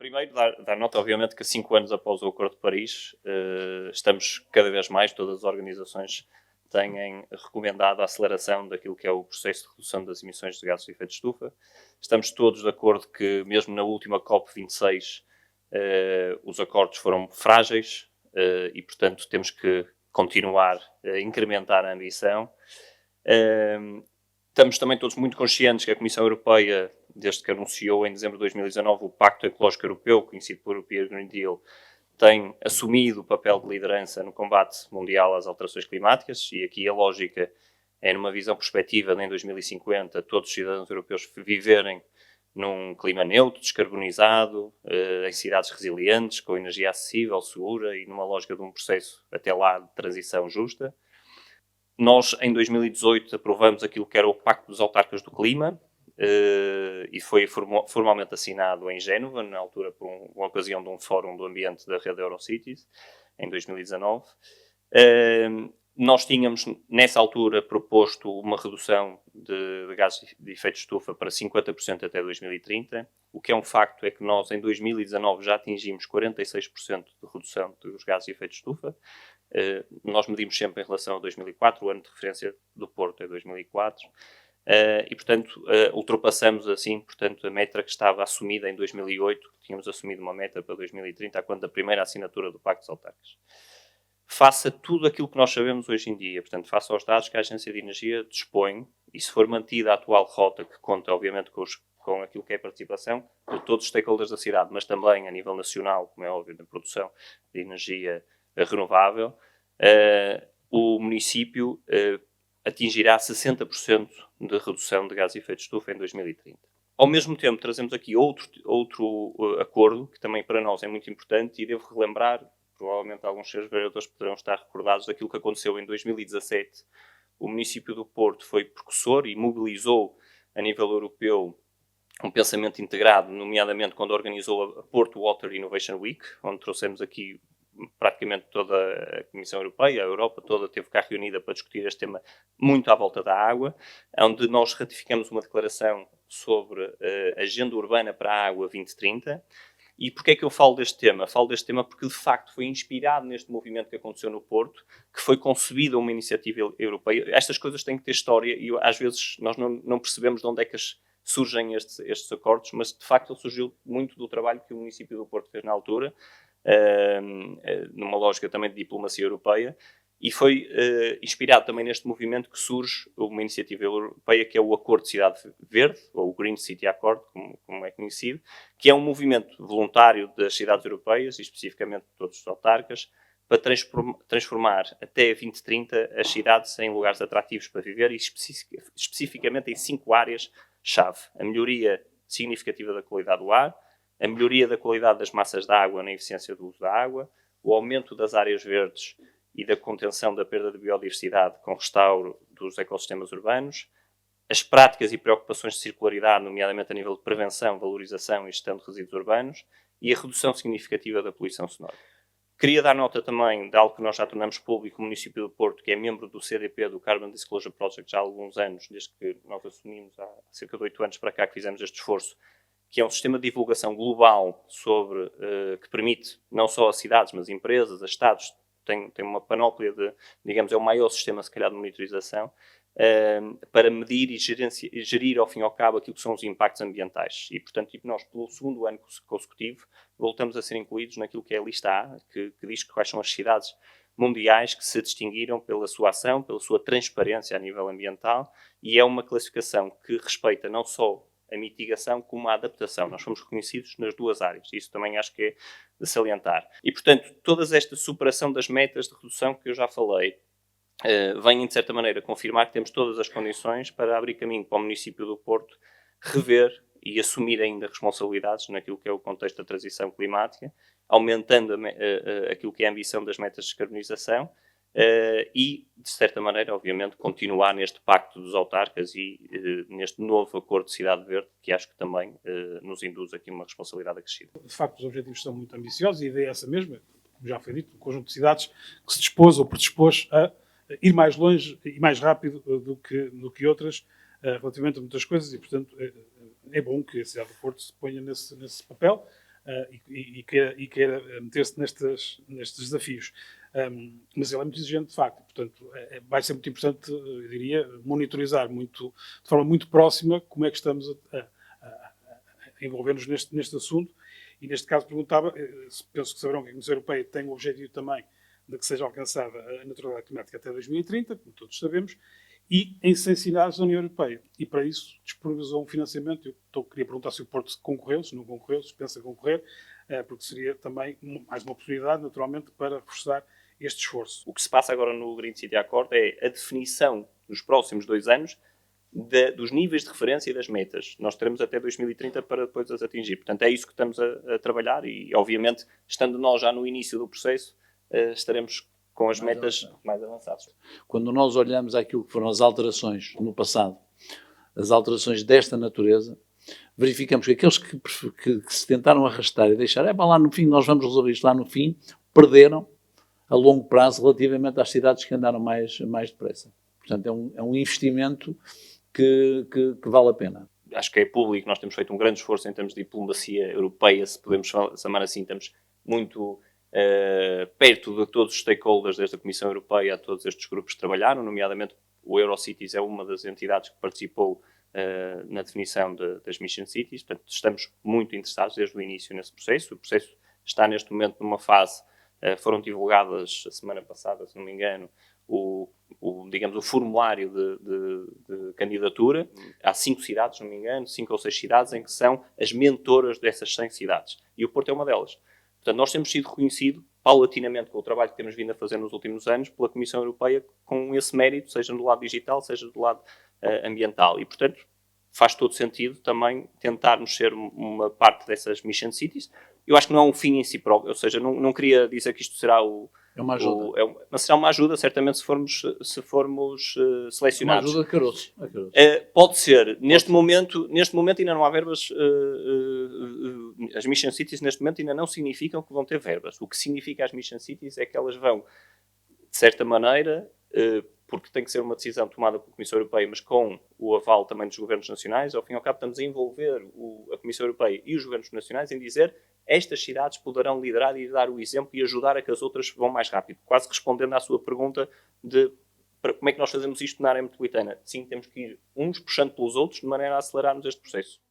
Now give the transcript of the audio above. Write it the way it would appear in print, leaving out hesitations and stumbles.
Primeiro, dar nota, obviamente, que 5 anos após o Acordo de Paris, estamos cada vez mais, todas as organizações têm recomendado a aceleração daquilo que é o processo de redução das emissões de gases de efeito de estufa. Estamos todos de acordo que, mesmo na última COP26, os acordos foram frágeis e, portanto, temos que continuar a incrementar a ambição. Estamos também todos muito conscientes que a Comissão Europeia, desde que anunciou em dezembro de 2019 o Pacto Ecológico Europeu, conhecido por European Green Deal, tem assumido o papel de liderança no combate mundial às alterações climáticas, e aqui a lógica é, numa visão perspectiva de em 2050, todos os cidadãos europeus viverem num clima neutro, descarbonizado, em cidades resilientes, com energia acessível, segura e numa lógica de um processo até lá de transição justa. Nós, em 2018, aprovamos aquilo que era o Pacto dos Autarcas do Clima, e foi formalmente assinado em Génova, na altura por uma ocasião de um fórum do ambiente da rede Eurocities, em 2019. Nós tínhamos, nessa altura, proposto uma redução de gases de efeito de estufa para 50% até 2030. O que é um facto é que nós, em 2019, já atingimos 46% de redução dos gases de efeito de estufa. Nós medimos sempre em relação a 2004, o ano de referência do Porto é 2004. E, portanto, ultrapassamos, assim, portanto, a meta que estava assumida em 2008, que tínhamos assumido uma meta para 2030, quando da primeira assinatura do Pacto dos Autarcas. Face a tudo aquilo que nós sabemos hoje em dia, portanto, face aos dados que a Agência de Energia dispõe, e se for mantida a atual rota, que conta, obviamente, com aquilo que é a participação de todos os stakeholders da cidade, mas também a nível nacional, como é óbvio, na produção de energia renovável, o município atingirá 60% de redução de gases de efeito de estufa em 2030. Ao mesmo tempo, trazemos aqui outro acordo, que também para nós é muito importante, e devo relembrar, provavelmente alguns senhores vereadores poderão estar recordados daquilo que aconteceu em 2017. O município do Porto foi precursor e mobilizou a nível europeu um pensamento integrado, nomeadamente quando organizou a Porto Water Innovation Week, onde trouxemos aqui praticamente toda a Comissão Europeia, a Europa toda teve cá reunida para discutir este tema muito à volta da água, onde nós ratificamos uma declaração sobre a Agenda Urbana para a Água 2030. E porquê é que eu falo deste tema? Falo deste tema porque, de facto, foi inspirado neste movimento que aconteceu no Porto, que foi concebida uma iniciativa europeia. Estas coisas têm que ter história e, às vezes, nós não percebemos de onde é que surgem estes acordos, mas, de facto, ele surgiu muito do trabalho que o município do Porto fez na altura, numa lógica também de diplomacia europeia, e foi inspirado também neste movimento que surge uma iniciativa europeia que é o Acordo de Cidade Verde, ou o Green City Accord, como é conhecido, que é um movimento voluntário das cidades europeias, e especificamente de todos os autarcas, para transformar até 2030 as cidades em lugares atrativos para viver, e especificamente em 5 áreas-chave. A melhoria significativa da qualidade do ar, a melhoria da qualidade das massas de água na eficiência do uso da água, o aumento das áreas verdes e da contenção da perda de biodiversidade com restauro dos ecossistemas urbanos, as práticas e preocupações de circularidade, nomeadamente a nível de prevenção, valorização e gestão de resíduos urbanos, e a redução significativa da poluição sonora. Queria dar nota também de algo que nós já tornamos público, o município do Porto, que é membro do CDP, do Carbon Disclosure Project, já há alguns anos, desde que nós assumimos, há cerca de 8 anos para cá que fizemos este esforço, que é um sistema de divulgação global sobre, que permite não só as cidades, mas empresas, as estados, tem uma panóplia de, digamos, é o maior sistema, se calhar, de monitorização, para medir e gerir, ao fim e ao cabo, aquilo que são os impactos ambientais. E, portanto, nós, pelo segundo ano consecutivo, voltamos a ser incluídos naquilo que é a lista A, que diz quais são as cidades mundiais que se distinguiram pela sua ação, pela sua transparência a nível ambiental, e é uma classificação que respeita não só a mitigação como a adaptação. Nós fomos reconhecidos nas duas áreas. Isso também acho que é de salientar. E, portanto, toda esta superação das metas de redução que eu já falei, vêm, de certa maneira, confirmar que temos todas as condições para abrir caminho para o município do Porto rever e assumir ainda responsabilidades naquilo que é o contexto da transição climática, aumentando aquilo que é a ambição das metas de descarbonização, e, de certa maneira, obviamente, continuar neste pacto dos autarcas e neste novo acordo de Cidade Verde, que acho que também nos induz aqui uma responsabilidade acrescida. De facto, os objetivos são muito ambiciosos e a ideia é essa mesma, como já foi dito, um conjunto de cidades que se dispôs ou predispôs a ir mais longe e mais rápido do que outras relativamente a muitas coisas, e, portanto, é bom que a cidade do Porto se ponha nesse papel. e queira meter-se nestes desafios. Mas ele é muito exigente, de facto. Portanto, vai ser muito importante, eu diria, monitorizar de forma muito próxima como é que estamos a envolver-nos neste assunto. E, neste caso, perguntava, penso que saberão que a Comissão Europeia tem o objetivo também de que seja alcançada a neutralidade climática até 2030, como todos sabemos, e em 100 cidades da União Europeia. E, para isso, disponibilizou um financiamento. Eu queria perguntar se o Porto concorreu, se não concorreu, se pensa concorrer, porque seria também mais uma oportunidade, naturalmente, para reforçar este esforço. O que se passa agora no Green City Accord é a definição nos próximos 2 anos dos níveis de referência e das metas. Nós teremos até 2030 para depois as atingir. Portanto, é isso que estamos a trabalhar e, obviamente, estando nós já no início do processo, estaremos com as metas mais avançadas. Quando nós olhamos aquilo que foram as alterações no passado, as alterações desta natureza, verificamos que aqueles que se tentaram arrastar e deixar, lá no fim, nós vamos resolver isto lá no fim, perderam a longo prazo relativamente às cidades que andaram mais depressa. Portanto, é um investimento que vale a pena. Acho que é público, nós temos feito um grande esforço em termos de diplomacia europeia, se podemos chamar assim, estamos muito perto de todos os stakeholders, desde a Comissão Europeia a todos estes grupos que trabalharam, nomeadamente o Eurocities é uma das entidades que participou na definição das Mission Cities, portanto estamos muito interessados desde o início nesse processo. O processo está neste momento numa fase, foram divulgadas a semana passada, se não me engano, digamos, o formulário de candidatura. Há 5 cidades, se não me engano, 5 ou 6 cidades em que são as mentoras dessas 100 cidades. E o Porto é uma delas. Portanto, nós temos sido reconhecidos paulatinamente com o trabalho que temos vindo a fazer nos últimos anos pela Comissão Europeia com esse mérito, seja do lado digital, seja do lado ambiental. E, portanto, faz todo sentido também tentarmos ser uma parte dessas Mission Cities. Eu acho que não é um fim em si próprio, ou seja, não queria dizer que isto será é uma ajuda. Mas será uma ajuda, certamente, se formos selecionados. Uma ajuda caroço. Pode ser. Neste momento ainda não há verbas. As Mission Cities, neste momento, ainda não significam que vão ter verbas. O que significa as Mission Cities é que elas vão, de certa maneira, porque tem que ser uma decisão tomada pela Comissão Europeia, mas com o aval também dos governos nacionais. Ao fim e ao cabo, estamos a envolver a Comissão Europeia e os governos nacionais em dizer estas cidades poderão liderar e dar o exemplo e ajudar a que as outras vão mais rápido. Quase respondendo à sua pergunta de como é que nós fazemos isto na área metropolitana. Sim, temos que ir uns puxando pelos outros de maneira a acelerarmos este processo.